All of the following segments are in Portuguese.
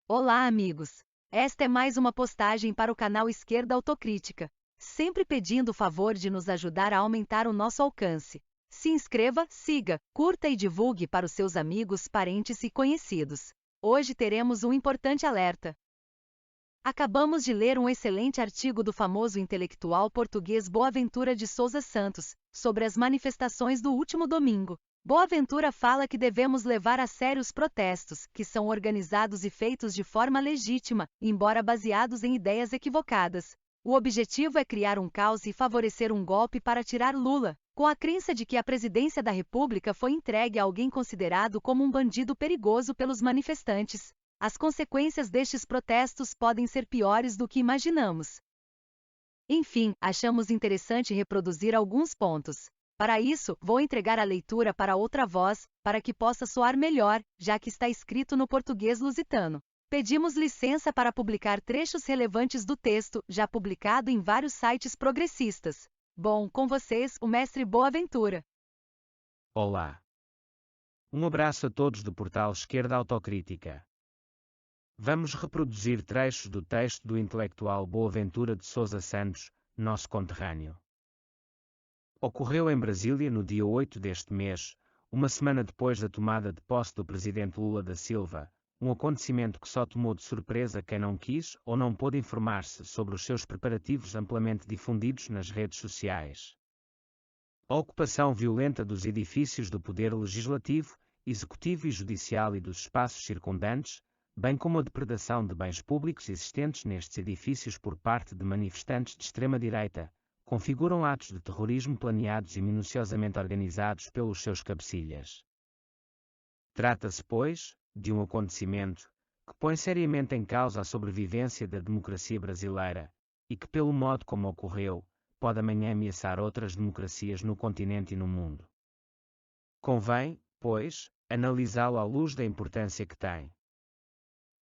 Olá, amigos! Esta é mais uma postagem para o canal Esquerda Autocrítica, sempre pedindo o favor de nos ajudar a aumentar o nosso alcance. Se inscreva, siga, curta e divulgue para os seus amigos, parentes e conhecidos. Hoje teremos um importante alerta. Acabamos de ler um excelente artigo do famoso intelectual português Boaventura de Souza Santos, sobre as manifestações do último domingo. Boaventura fala que devemos levar a sério os protestos, que são organizados e feitos de forma legítima, embora baseados em ideias equivocadas. O objetivo é criar um caos e favorecer um golpe para tirar Lula, com a crença de que a presidência da República foi entregue a alguém considerado como um bandido perigoso pelos manifestantes. As consequências destes protestos podem ser piores do que imaginamos. Enfim, achamos interessante reproduzir alguns pontos. Para isso, vou entregar a leitura para outra voz, para que possa soar melhor, já que está escrito no português lusitano. Pedimos licença para publicar trechos relevantes do texto, já publicado em vários sites progressistas. Bom, com vocês, o mestre Boaventura. Olá. Um abraço a todos do portal Esquerda Autocrítica. Vamos reproduzir trechos do texto do intelectual Boaventura de Souza Santos, nosso conterrâneo. Ocorreu em Brasília no dia 8 deste mês, uma semana depois da tomada de posse do presidente Lula da Silva, um acontecimento que só tomou de surpresa quem não quis ou não pôde informar-se sobre os seus preparativos amplamente difundidos nas redes sociais. A ocupação violenta dos edifícios do Poder Legislativo, Executivo e Judicial e dos espaços circundantes, bem como a depredação de bens públicos existentes nestes edifícios por parte de manifestantes de extrema-direita, configuram atos de terrorismo planeados e minuciosamente organizados pelos seus cabecilhas. Trata-se, pois, de um acontecimento que põe seriamente em causa a sobrevivência da democracia brasileira e que, pelo modo como ocorreu, pode amanhã ameaçar outras democracias no continente e no mundo. Convém, pois, analisá-lo à luz da importância que tem.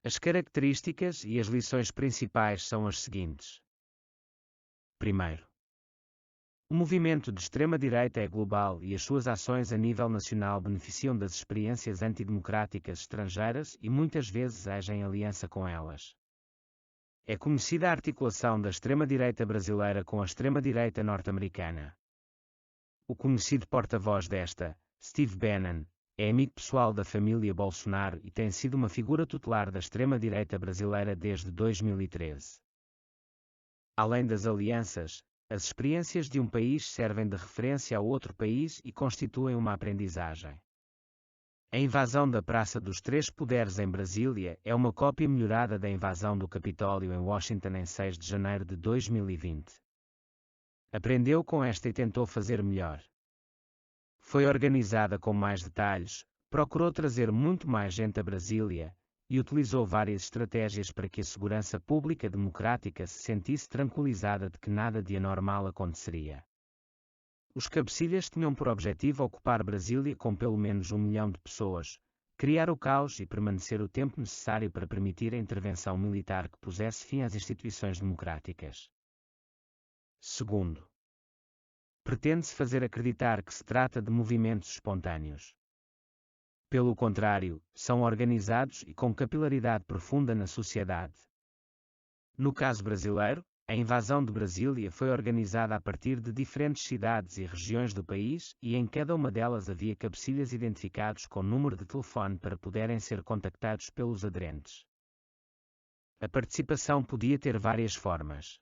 As características e as lições principais são as seguintes. Primeiro, o movimento de extrema-direita é global e as suas ações a nível nacional beneficiam das experiências antidemocráticas estrangeiras e muitas vezes agem em aliança com elas. É conhecida a articulação da extrema-direita brasileira com a extrema-direita norte-americana. O conhecido porta-voz desta, Steve Bannon, é amigo pessoal da família Bolsonaro e tem sido uma figura tutelar da extrema-direita brasileira desde 2013. Além das alianças, as experiências de um país servem de referência a outro país e constituem uma aprendizagem. A invasão da Praça dos Três Poderes em Brasília é uma cópia melhorada da invasão do Capitólio em Washington em 6 de janeiro de 2020. Aprendeu com esta e tentou fazer melhor. Foi organizada com mais detalhes, procurou trazer muito mais gente a Brasília, e utilizou várias estratégias para que a segurança pública democrática se sentisse tranquilizada de que nada de anormal aconteceria. Os cabecilhas tinham por objetivo ocupar Brasília com pelo menos 1 milhão de pessoas, criar o caos e permanecer o tempo necessário para permitir a intervenção militar que pusesse fim às instituições democráticas. Segundo, pretende-se fazer acreditar que se trata de movimentos espontâneos. Pelo contrário, são organizados e com capilaridade profunda na sociedade. No caso brasileiro, a invasão de Brasília foi organizada a partir de diferentes cidades e regiões do país e em cada uma delas havia cabecilhas identificados com número de telefone para poderem ser contactados pelos aderentes. A participação podia ter várias formas.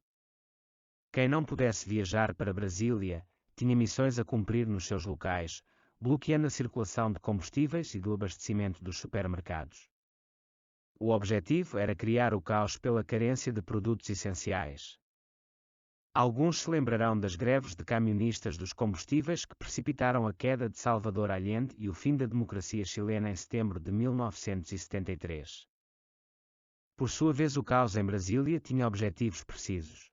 Quem não pudesse viajar para Brasília, tinha missões a cumprir nos seus locais, bloqueando a circulação de combustíveis e do abastecimento dos supermercados. O objetivo era criar o caos pela carência de produtos essenciais. Alguns se lembrarão das greves de camionistas dos combustíveis que precipitaram a queda de Salvador Allende e o fim da democracia chilena em setembro de 1973. Por sua vez, o caos em Brasília tinha objetivos precisos.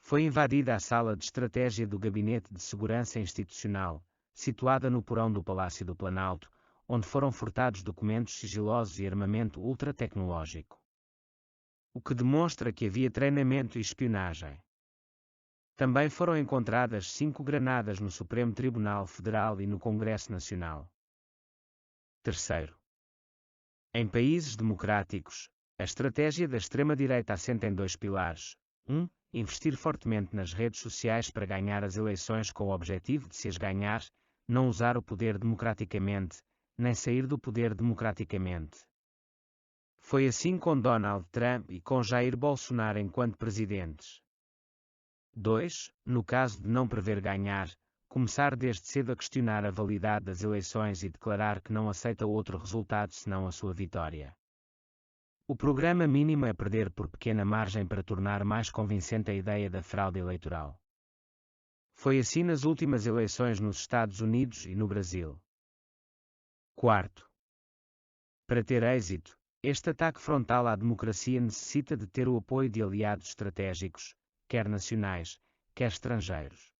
Foi invadida a sala de estratégia do Gabinete de Segurança Institucional, situada no porão do Palácio do Planalto, onde foram furtados documentos sigilosos e armamento ultra-tecnológico. O que demonstra que havia treinamento e espionagem. Também foram encontradas 5 granadas no Supremo Tribunal Federal e no Congresso Nacional. Terceiro, Em países democráticos, a estratégia da extrema-direita assenta em dois pilares. 1. Investir fortemente nas redes sociais para ganhar as eleições com o objetivo de se as ganhar, não usar o poder democraticamente, nem sair do poder democraticamente. Foi assim com Donald Trump e com Jair Bolsonaro enquanto presidentes. 2. No caso de não prever ganhar, começar desde cedo a questionar a validade das eleições e declarar que não aceita outro resultado senão a sua vitória. O programa mínimo é perder por pequena margem para tornar mais convincente a ideia da fraude eleitoral. Foi assim nas últimas eleições nos Estados Unidos e no Brasil. 4. Para ter êxito, este ataque frontal à democracia necessita de ter o apoio de aliados estratégicos, quer nacionais, quer estrangeiros.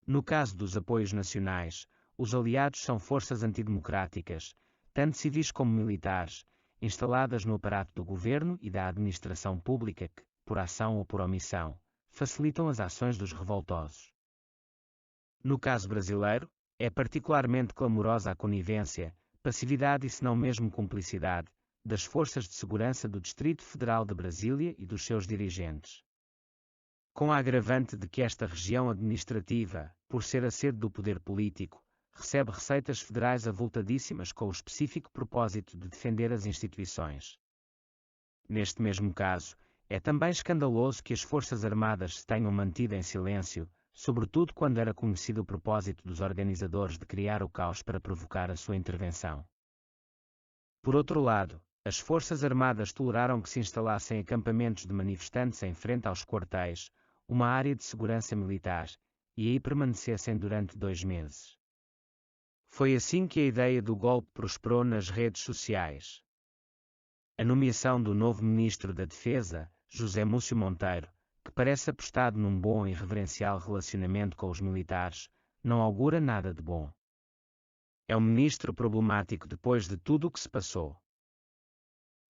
No caso dos apoios nacionais, os aliados são forças antidemocráticas, tanto civis como militares, instaladas no aparato do governo e da administração pública que, por ação ou por omissão, facilitam as ações dos revoltosos. No caso brasileiro, é particularmente clamorosa a conivência, passividade e se não mesmo cumplicidade, das forças de segurança do Distrito Federal de Brasília e dos seus dirigentes. Com a agravante de que esta região administrativa, por ser a sede do poder político, recebe receitas federais avultadíssimas com o específico propósito de defender as instituições. Neste mesmo caso, é também escandaloso que as Forças Armadas se tenham mantido em silêncio, sobretudo quando era conhecido o propósito dos organizadores de criar o caos para provocar a sua intervenção. Por outro lado, as Forças Armadas toleraram que se instalassem acampamentos de manifestantes em frente aos quartéis, uma área de segurança militar, e aí permanecessem durante 2 meses. Foi assim que a ideia do golpe prosperou nas redes sociais. A nomeação do novo Ministro da Defesa, José Múcio Monteiro, que parece apostado num bom e reverencial relacionamento com os militares, não augura nada de bom. É um ministro problemático depois de tudo o que se passou.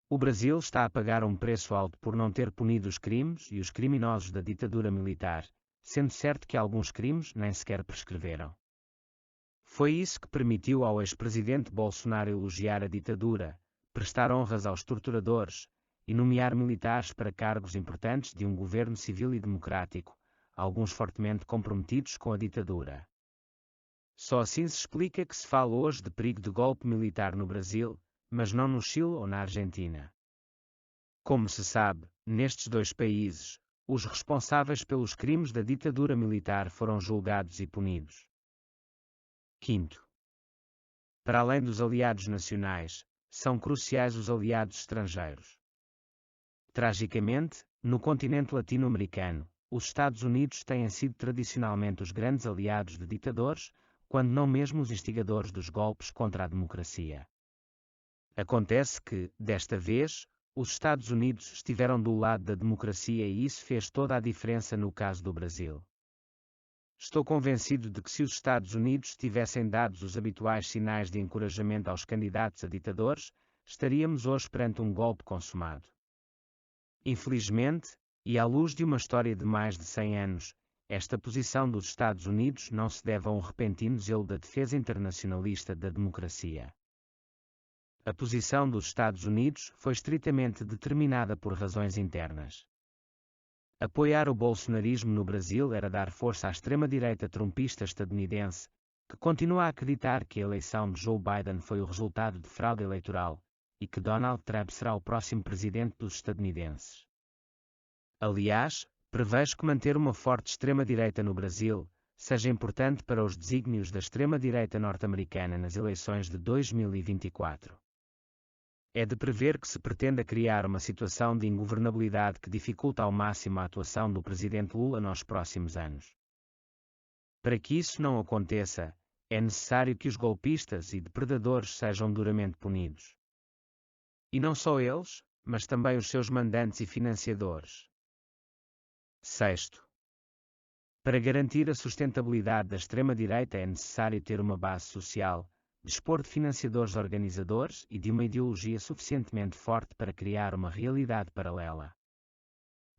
O Brasil está a pagar um preço alto por não ter punido os crimes e os criminosos da ditadura militar, sendo certo que alguns crimes nem sequer prescreveram. Foi isso que permitiu ao ex-presidente Bolsonaro elogiar a ditadura, prestar honras aos torturadores e nomear militares para cargos importantes de um governo civil e democrático, alguns fortemente comprometidos com a ditadura. Só assim se explica que se fala hoje de perigo de golpe militar no Brasil, mas não no Chile ou na Argentina. Como se sabe, nestes dois países, os responsáveis pelos crimes da ditadura militar foram julgados e punidos. 5. Para além dos aliados nacionais, são cruciais os aliados estrangeiros. Tragicamente, no continente latino-americano, os Estados Unidos têm sido tradicionalmente os grandes aliados de ditadores, quando não mesmo os instigadores dos golpes contra a democracia. Acontece que, desta vez, os Estados Unidos estiveram do lado da democracia e isso fez toda a diferença no caso do Brasil. Estou convencido de que se os Estados Unidos tivessem dado os habituais sinais de encorajamento aos candidatos a ditadores, estaríamos hoje perante um golpe consumado. Infelizmente, e à luz de uma história de mais de 100 anos, esta posição dos Estados Unidos não se deve a um repentino zelo da defesa internacionalista da democracia. A posição dos Estados Unidos foi estritamente determinada por razões internas. Apoiar o bolsonarismo no Brasil era dar força à extrema-direita trumpista estadunidense, que continua a acreditar que a eleição de Joe Biden foi o resultado de fraude eleitoral, e que Donald Trump será o próximo presidente dos estadunidenses. Aliás, prevejo que manter uma forte extrema-direita no Brasil seja importante para os desígnios da extrema-direita norte-americana nas eleições de 2024. É de prever que se pretenda criar uma situação de ingovernabilidade que dificulta ao máximo a atuação do presidente Lula nos próximos anos. Para que isso não aconteça, é necessário que os golpistas e depredadores sejam duramente punidos. E não só eles, mas também os seus mandantes e financiadores. 6. Para garantir a sustentabilidade da extrema-direita é necessário ter uma base social, dispor de financiadores organizadores e de uma ideologia suficientemente forte para criar uma realidade paralela.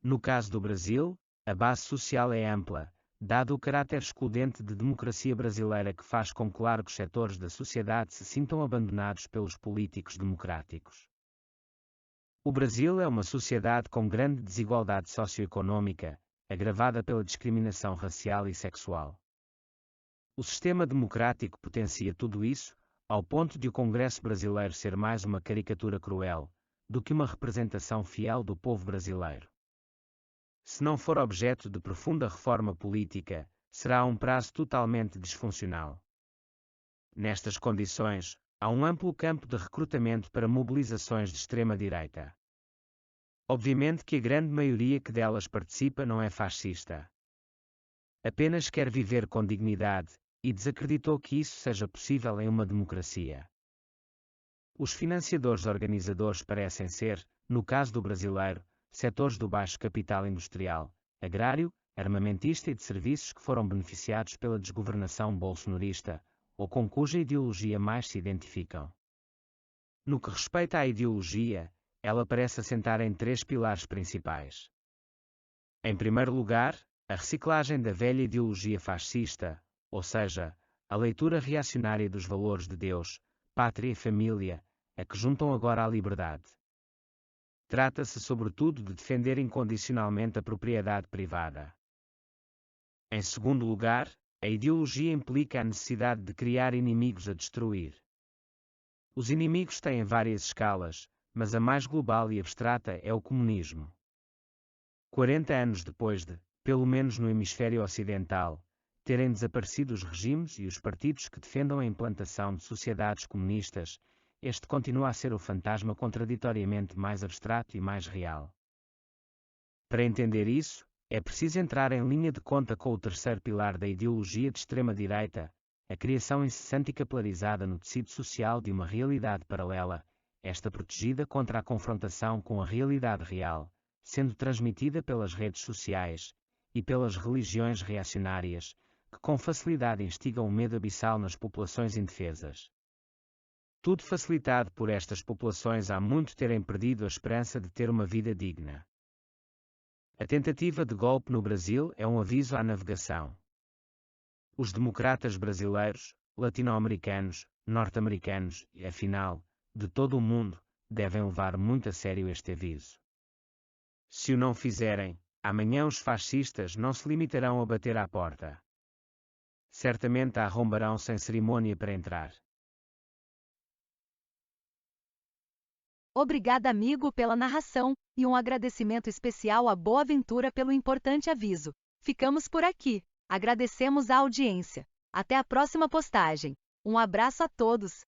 No caso do Brasil, a base social é ampla, dado o caráter excludente de democracia brasileira que faz com que largos setores da sociedade se sintam abandonados pelos políticos democráticos. O Brasil é uma sociedade com grande desigualdade socioeconômica, agravada pela discriminação racial e sexual. O sistema democrático potencia tudo isso, ao ponto de o Congresso brasileiro ser mais uma caricatura cruel, do que uma representação fiel do povo brasileiro. Se não for objeto de profunda reforma política, será a um prazo totalmente disfuncional. Nestas condições, há um amplo campo de recrutamento para mobilizações de extrema-direita. Obviamente que a grande maioria que delas participa não é fascista. Apenas quer viver com dignidade, e desacreditou que isso seja possível em uma democracia. Os financiadores organizadores parecem ser, no caso do brasileiro, setores do baixo capital industrial, agrário, armamentista e de serviços que foram beneficiados pela desgovernação bolsonarista, ou com cuja ideologia mais se identificam. No que respeita à ideologia, ela parece assentar em 3 pilares principais. Em primeiro lugar, a reciclagem da velha ideologia fascista, ou seja, a leitura reacionária dos valores de Deus, pátria e família, a que juntam agora a liberdade. Trata-se sobretudo de defender incondicionalmente a propriedade privada. Em segundo lugar, a ideologia implica a necessidade de criar inimigos a destruir. Os inimigos têm várias escalas, mas a mais global e abstrata é o comunismo. 40 anos depois de, pelo menos no hemisfério ocidental, terem desaparecido os regimes e os partidos que defendam a implantação de sociedades comunistas, este continua a ser o fantasma contraditoriamente mais abstrato e mais real. Para entender isso, é preciso entrar em linha de conta com o terceiro pilar da ideologia de extrema-direita, a criação incessante e capilarizada no tecido social de uma realidade paralela, esta protegida contra a confrontação com a realidade real, sendo transmitida pelas redes sociais e pelas religiões reacionárias, que com facilidade instigam o medo abissal nas populações indefesas. Tudo facilitado por estas populações há muito terem perdido a esperança de ter uma vida digna. A tentativa de golpe no Brasil é um aviso à navegação. Os democratas brasileiros, latino-americanos, norte-americanos e, afinal, de todo o mundo, devem levar muito a sério este aviso. Se o não fizerem, amanhã os fascistas não se limitarão a bater à porta. Certamente a arrombarão sem cerimônia para entrar. Obrigada, amigo, pela narração, e um agradecimento especial a Boaventura pelo importante aviso. Ficamos por aqui. Agradecemos a audiência. Até a próxima postagem. Um abraço a todos.